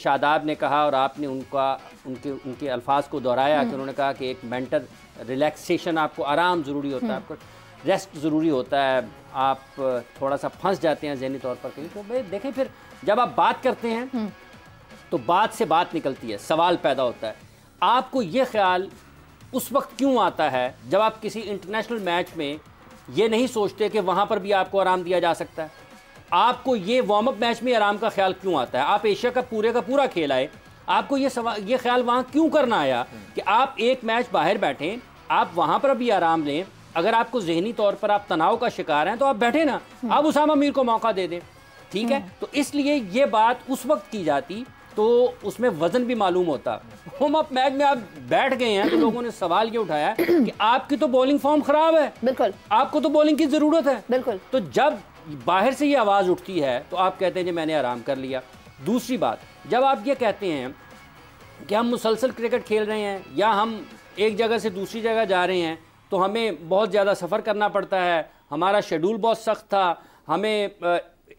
शादाब ने कहा और आपने उनके अल्फाज को दोहराया कि उन्होंने कहा कि एक मेंटल रिलैक्सेशन, आपको आराम ज़रूरी होता है, आपको रेस्ट ज़रूरी होता है, आप थोड़ा सा फंस जाते हैं ज़हनी तौर पर कहीं। तो भाई देखें, फिर जब आप बात करते हैं तो बात से बात निकलती है, सवाल पैदा होता है। आपको ये ख्याल उस वक्त क्यों आता है जब आप किसी इंटरनेशनल मैच में ये नहीं सोचते कि वहाँ पर भी आपको आराम दिया जा सकता है? आपको ये वार्म अप मैच में आराम का ख्याल क्यों आता है? आप एशिया का पूरा खेल आए, आपको ये ख्याल वहाँ क्यों करना आया कि आप एक मैच बाहर बैठें, आप वहाँ पर भी आराम लें? अगर आपको जहनी तौर पर आप तनाव का शिकार हैं तो आप बैठे ना, आप उसामा मीर को मौका दे दें, ठीक है? तो इसलिए ये बात उस वक्त की जाती तो उसमें वजन भी मालूम होता। वार्म अप मैच में आप बैठ गए हैं तो लोगों ने सवाल ये उठाया कि आपकी तो बॉलिंग फॉर्म खराब है, बिल्कुल, आपको तो बॉलिंग की जरूरत है, बिल्कुल। तो जब बाहर से ये आवाज़ उठती है तो आप कहते हैं कि मैंने आराम कर लिया। दूसरी बात, जब आप ये कहते हैं कि हम मुसलसल क्रिकेट खेल रहे हैं या हम एक जगह से दूसरी जगह जा रहे हैं तो हमें बहुत ज़्यादा सफ़र करना पड़ता है, हमारा शेड्यूल बहुत सख्त था, हमें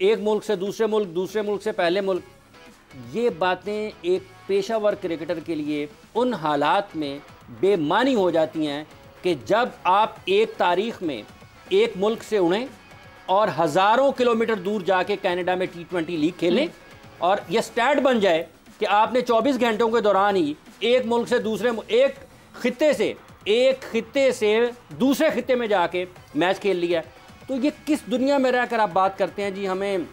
एक मुल्क से दूसरे मुल्क से पहले मुल्क, ये बातें एक पेशावर क्रिकेटर के लिए उन हालात में बेमानी हो जाती हैं कि जब आप एक तारीख़ में एक मुल्क से उड़ें और हज़ारों किलोमीटर दूर जाके कनाडा में T20 लीग खेलें और यह स्टैट बन जाए कि आपने 24 घंटों के दौरान ही एक मुल्क से एक खित्ते से दूसरे खित्ते में जाके मैच खेल लिया। तो ये किस दुनिया में रहकर आप बात करते हैं जी हमें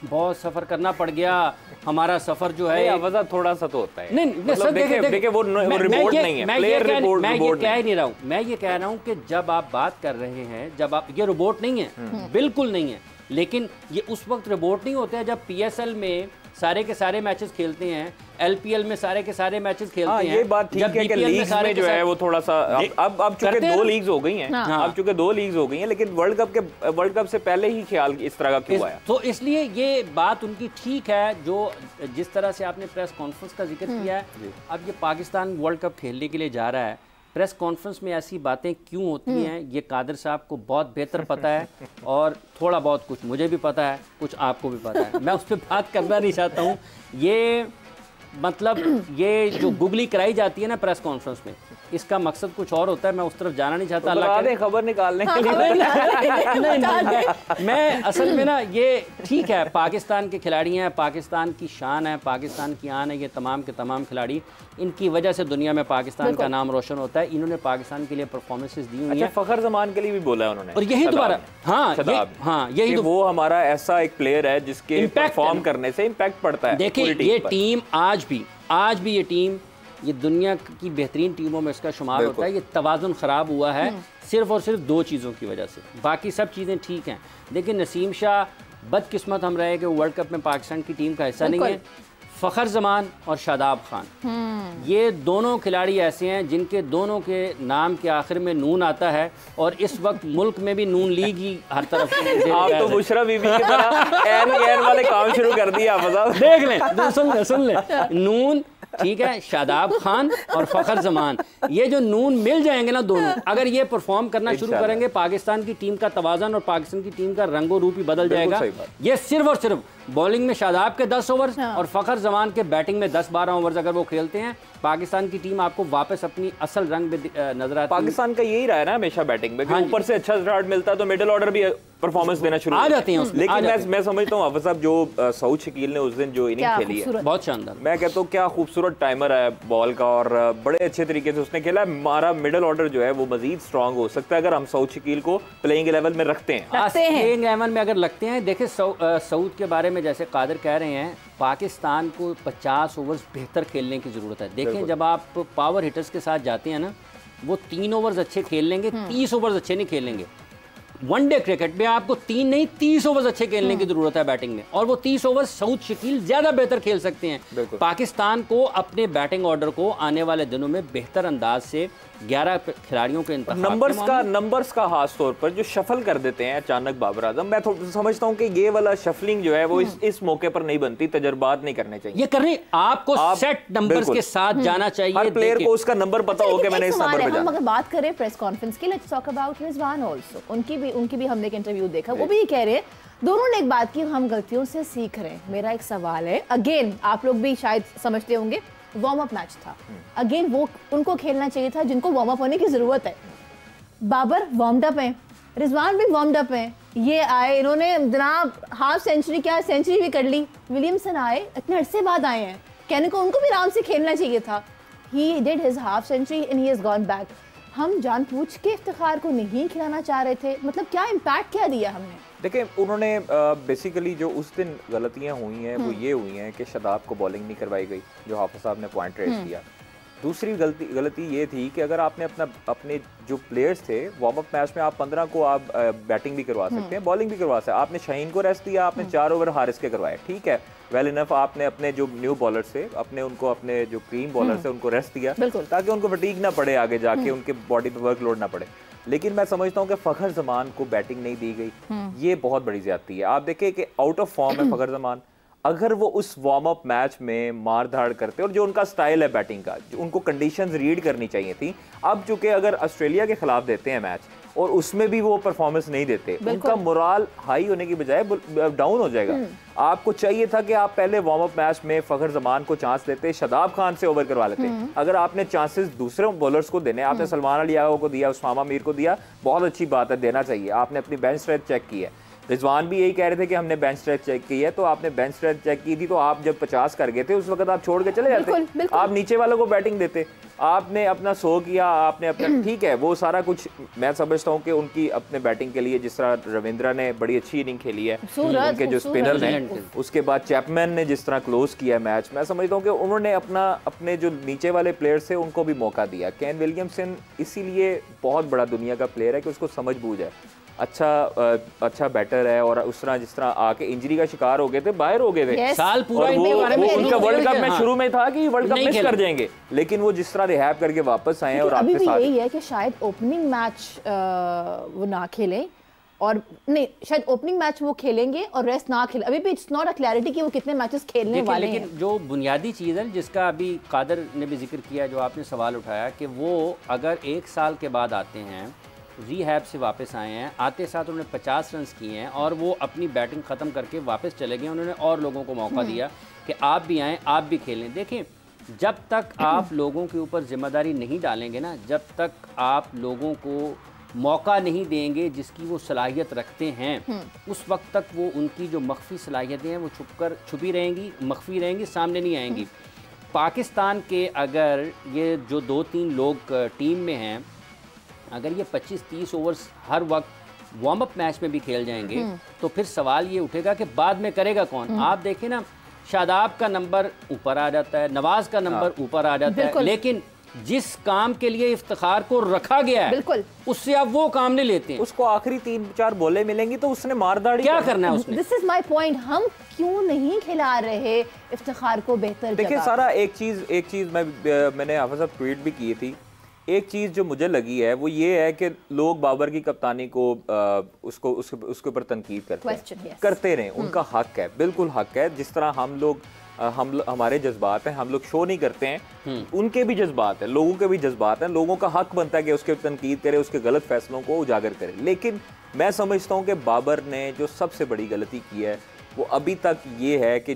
बहुत सफ़र करना पड़ गया, हमारा सफ़र जो है वजह थोड़ा सा तो होता है। नहीं सर, देखिए वो रिपोर्ट नहीं है, प्लेयर रिपोर्ट मैं ये कह नहीं रहा हूँ, मैं ये कह रहा हूँ कि जब आप बात कर रहे हैं, जब आप, ये रोबोट नहीं है, बिल्कुल नहीं है, लेकिन ये उस वक्त रोबोट नहीं होते हैं जब PSL में सारे के सारे मैचेस खेलते हैं, LPL में सारे के सारे मैचेस खेलते हैं। ये बात ठीक है कि लीग्स में जो है वो थोड़ा सा अब चूंकि 2 लीग्स हो गई हैं, अब चूंकि 2 लीग्स हो गई हैं, लेकिन वर्ल्ड कप से पहले ही ख्याल इस तरह का क्यों आया? तो इसलिए ये बात उनकी ठीक है, जो जिस तरह से आपने प्रेस कॉन्फ्रेंस का जिक्र किया है। अब ये पाकिस्तान वर्ल्ड कप खेलने के लिए जा रहा है, प्रेस कॉन्फ्रेंस में ऐसी बातें क्यों होती हैं ये कादिर साहब को बहुत बेहतर पता है, और थोड़ा बहुत कुछ मुझे भी पता है, कुछ आपको भी पता है। मैं उस पर बात करना नहीं चाहता हूँ। ये मतलब ये जो गुगली कराई जाती है ना प्रेस कॉन्फ्रेंस में, इसका मकसद कुछ और होता है, मैं उस तरफ जाना नहीं चाहता। अल्लाह के खबर निकालने के लिए मैं असल में ना, ये ठीक है, पाकिस्तान के खिलाड़ी हैं, पाकिस्तान की शान है, पाकिस्तान की आन है, ये तमाम के तमाम खिलाड़ी, इनकी वजह से दुनिया में पाकिस्तान का नाम रोशन होता है। इन्होंने पाकिस्तान के लिए परफॉर्मेंसेस दी हुई हैं। फ़खर ज़मान के लिए भी बोला है उन्होंने, और यही दोबारा यही वो हमारा ऐसा एक प्लेयर है जिसके परफॉर्म करने से इम्पैक्ट पड़ता है। देखिए ये टीम आज भी ये टीम, ये दुनिया की बेहतरीन टीमों में इसका शुमार होता है। ये तवाज़ुन ख़राब हुआ है सिर्फ़ और सिर्फ 2 चीज़ों की वजह से, बाकी सब चीज़ें ठीक हैं। देखिए नसीम शाह बदकिस्मत हम रहे कि वर्ल्ड कप में पाकिस्तान की टीम का हिस्सा नहीं है। फ़खर ज़मान और शादाब खान, ये दोनों खिलाड़ी ऐसे हैं जिनके दोनों के नाम के आखिर में नून आता है, और इस वक्त मुल्क में भी नून लीग ही हर तरफ से आप तो बुशरा बीबी की तरह एन वाले काम शुरू कर दिया। देख लें, सुन लें नून, ठीक है, शादाब खान और फ़खर ज़मान, ये जो नून मिल जाएंगे ना दोनों, अगर ये परफॉर्म करना शुरू करेंगे, पाकिस्तान की टीम का तवाज़न और पाकिस्तान की टीम का रंगो रूप ही बदल जाएगा। ये सिर्फ और सिर्फ बॉलिंग में शादाब के 10 ओवर और फ़खर ज़मान के बैटिंग में 10-12 ओवर्स अगर वो खेलते हैं, पाकिस्तान की टीम आपको वापस अपनी असल रंग में नजर आती है। पाकिस्तान का यही रहा है ना हमेशा बैटिंग में, ऊपर से अच्छा स्टार्ट मिलता है तो मिडिल ऑर्डर भी परफॉर्मेंस देना शुरू आ जाते हैं। लेकिन मैं समझता हूँ हाफिज़ साहब, जो सऊद शकील ने उस दिन जो इनिंग खेली है बहुत शानदार, मैं कहता हूँ क्या खूबसूरत टाइमर है बॉल का, और बड़े अच्छे तरीके से उसने खेला। हमारा मिडिल ऑर्डर जो है वो मजीद स्ट्रॉन्ग हो सकता है अगर हम सऊद शकील को प्लेइंग लेवल में रखते हैं। प्लेइंग लेवल में अगर लगते हैं, देखिए सऊद के बारे में जैसे कादिर कह रहे हैं, पाकिस्तान को 50 ओवर्स बेहतर खेलने की ज़रूरत है। देखें जब आप पावर हिटर्स के साथ जाते हैं ना, वो 3 ओवर्स अच्छे खेल लेंगे, 30 ओवर्स अच्छे नहीं खेलेंगे। वनडे क्रिकेट में आपको 3 नहीं 30 ओवर्स अच्छे खेलने की जरूरत है बैटिंग में, और वो 30 ओवर्स सऊद शकील ज्यादा बेहतर खेल सकते हैं। पाकिस्तान को अपने बैटिंग ऑर्डर को आने वाले दिनों में बेहतर अंदाज से 11 खिलाड़ियों के नंबर्स का खास तौर पर जो शफल कर देते हैं अचानक बाबर आजम, मैं समझता हूँ कि ये वाला शफलिंग जो है वो इस मौके पर नहीं बनती, तजर्बात नहीं करने चाहिए। ये करने आपको सेट नंबर्स के साथ जाना चाहिए, हर प्लेयर को उसका नंबर पता हो कि मैंने इस नंबर पे जाना। अगर बात करें प्रेस कॉन्फ्रेंस की, let's talk about Rizwan also, उनकी भी कि उनकी भी हमने एक इंटरव्यू देखा, वो भी ये कह रहे हैं, दोनों ने एक बात की, हम गलतियों से सीख रहे हैं। मेरा एक सवाल है, अगेन आप लोग भी शायद समझते होंगे, वार्म अप मैच था, अगेन वो उनको खेलना चाहिए था जिनको वार्म अप होने की जरूरत है। बाबर वार्म्ड अप है, रिजवान भी वार्म्ड अप है, ये आए, इन्होंने जनाब हाफ सेंचुरी क्या सेंचुरी भी कर ली। विलियमसन आए, इतने अरसे बाद आए हैं, कहने को उनको भी आराम से खेलना चाहिए था। He did his half century and he has gone back. हम जानबूझ के इफ्तिखार को नहीं खिलाना चाह रहे थे, मतलब क्या इम्पैक्ट क्या दिया हमने? देखिए, उन्होंने बेसिकली जो उस दिन गलतियां हुई हैं वो ये हुई हैं कि शादाब को बॉलिंग नहीं करवाई गई, जो हाफिज साहब ने पॉइंट रेज किया। दूसरी गलती ये थी कि अगर आपने अपने जो प्लेयर्स थे, वार्म अप मैच में आप 15 को आप बैटिंग भी करवा सकते हैं, बॉलिंग भी करवा सकते हैं। आपने शाहीन को रेस्ट दिया, आपने 4 ओवर हारिस के करवाए, ठीक है, वेल इनफ। आपने अपने जो न्यू बॉलर थे, अपने जो क्रीम बॉलर थे, उनको रेस्ट दिया ताकि उनको फटीग ना पड़े, आगे जाके उनके बॉडी पे वर्कलोड ना पड़े। लेकिन मैं समझता हूँ कि फ़खर जमान को बैटिंग नहीं दी गई, ये बहुत बड़ी ज्यादती है। आप देखें कि आउट ऑफ फॉर्म है फ़खर जमान। अगर वो उस वार्म अप मैच में मार धाड़ करते, और जो उनका स्टाइल है बैटिंग का, उनको कंडीशंस रीड करनी चाहिए थी। अब चूंकि अगर ऑस्ट्रेलिया के खिलाफ देते हैं मैच और उसमें भी वो परफॉर्मेंस नहीं देते, उनका मोराल हाई होने की बजाय डाउन हो जाएगा। आपको चाहिए था कि आप पहले वार्म अप मैच में फ़खर जमान को चांस देते, शादाब खान से ओवर करवा लेते। अगर आपने चांसेस दूसरे बॉलर्स को देने, आपने सलमान अली यादव को दिया, उस्मामा मीर को दिया, बहुत अच्छी बात है, देना चाहिए। आपने अपनी बेंच स्ट्रेंथ चेक की है। रिजवान भी यही कह रहे थे कि हमने बेंच स्ट्रेंथ चेक की है, तो आपने बेंच स्ट्रेंथ चेक की थी, तो आप जब 50 कर गए थे उस वक्त आप छोड़ के चले जाते, आप नीचे वालों को बैटिंग देते। आपने अपना 100 किया, आपने अपना, ठीक है, वो सारा कुछ मैं समझता हूँ कि उनकी अपने बैटिंग के लिए, जिस तरह रविंद्रा ने बड़ी अच्छी इनिंग खेली है, उनके जो स्पिनर हैं, उसके बाद चैपमैन ने जिस तरह क्लोज किया मैच, मैं समझता हूँ कि उन्होंने अपने जो नीचे वाले प्लेयर्स थे उनको भी मौका दिया। केन विलियमसन इसीलिए बहुत बड़ा दुनिया का प्लेयर है कि उसको समझ बूझ है, अच्छा बैटर है, और उस तरह जिस तरह आके इंजरी का शिकार हो गए थे, बाहर हो गए थे साल पूरा, उनका वर्ल्ड कप में शुरू में था कि वर्ल्ड कप मिस कर जाएंगे, लेकिन वो जिस तरह रिहैब करके वापस आए और आपके साथ, यही है कि शायद ओपनिंग मैच वो ना खेलें, और नहीं, शायद ओपनिंग मैच वो खेलेंगे और रेस्ट ना खेले। अभी भी इट्स नॉट अ क्लैरिटी कि वो कितने मैचेस खेलने वाले हैं। लेकिन जो बुनियादी चीज़ है जिसका अभी कादर ने भी जिक्र किया, जो आपने सवाल उठाया, कि वो अगर 1 साल के बाद आते हैं, रीहैब से वापस आए हैं, आते साथ उन्होंने 50 रन किए हैं और वो अपनी बैटिंग ख़त्म करके वापस चले गए। उन्होंने और लोगों को मौका दिया कि आप भी आएँ, आप भी खेलें। देखें, जब तक आप लोगों के ऊपर जिम्मेदारी नहीं डालेंगे ना, जब तक आप लोगों को मौका नहीं देंगे जिसकी वो सलाहियत रखते हैं, उस वक्त तक वो उनकी जो मख्फी सलाहियतें हैं वो छुपी रहेंगी, मख्फी रहेंगी, सामने नहीं आएंगी। पाकिस्तान के अगर ये जो 2-3 लोग टीम में हैं, अगर ये 25-30 ओवर्स हर वक्त वार्म अप मैच में भी खेल जाएंगे, तो फिर सवाल ये उठेगा कि बाद में करेगा कौन। आप देखें ना, शादाब का नंबर ऊपर आ जाता है, नवाज का नंबर ऊपर आ जाता है, लेकिन जिस काम के लिए इफ्तिखार को रखा गया है, बिल्कुल, उससे आप वो काम नहीं लेते हैं। उसको आखिरी 3-4 बॉलें मिलेंगी तो उसने मारदाड़ी क्या करना है उसने। दिस इज माय पॉइंट, हम क्यों नहीं खिला रहे इफ्तिखार को बेहतर। देखिए सारा एक चीज मैंने हाफिज साहब ट्वीट भी की थी। एक चीज़ जो मुझे लगी है वो ये है कि लोग बाबर की कप्तानी को उसके ऊपर तनकीद करते रहें, उनका हक है, बिल्कुल हक है। जिस तरह हमारे जज्बात हैं, हम लोग शो नहीं करते हैं, उनके भी जज्बात हैं, लोगों के भी जज्बात हैं। लोगों का हक बनता है कि उसके तनकीद करे, उसके गलत फैसलों को उजागर करे। लेकिन मैं समझता हूँ कि बाबर ने जो सबसे बड़ी गलती की है वो अभी तक ये है कि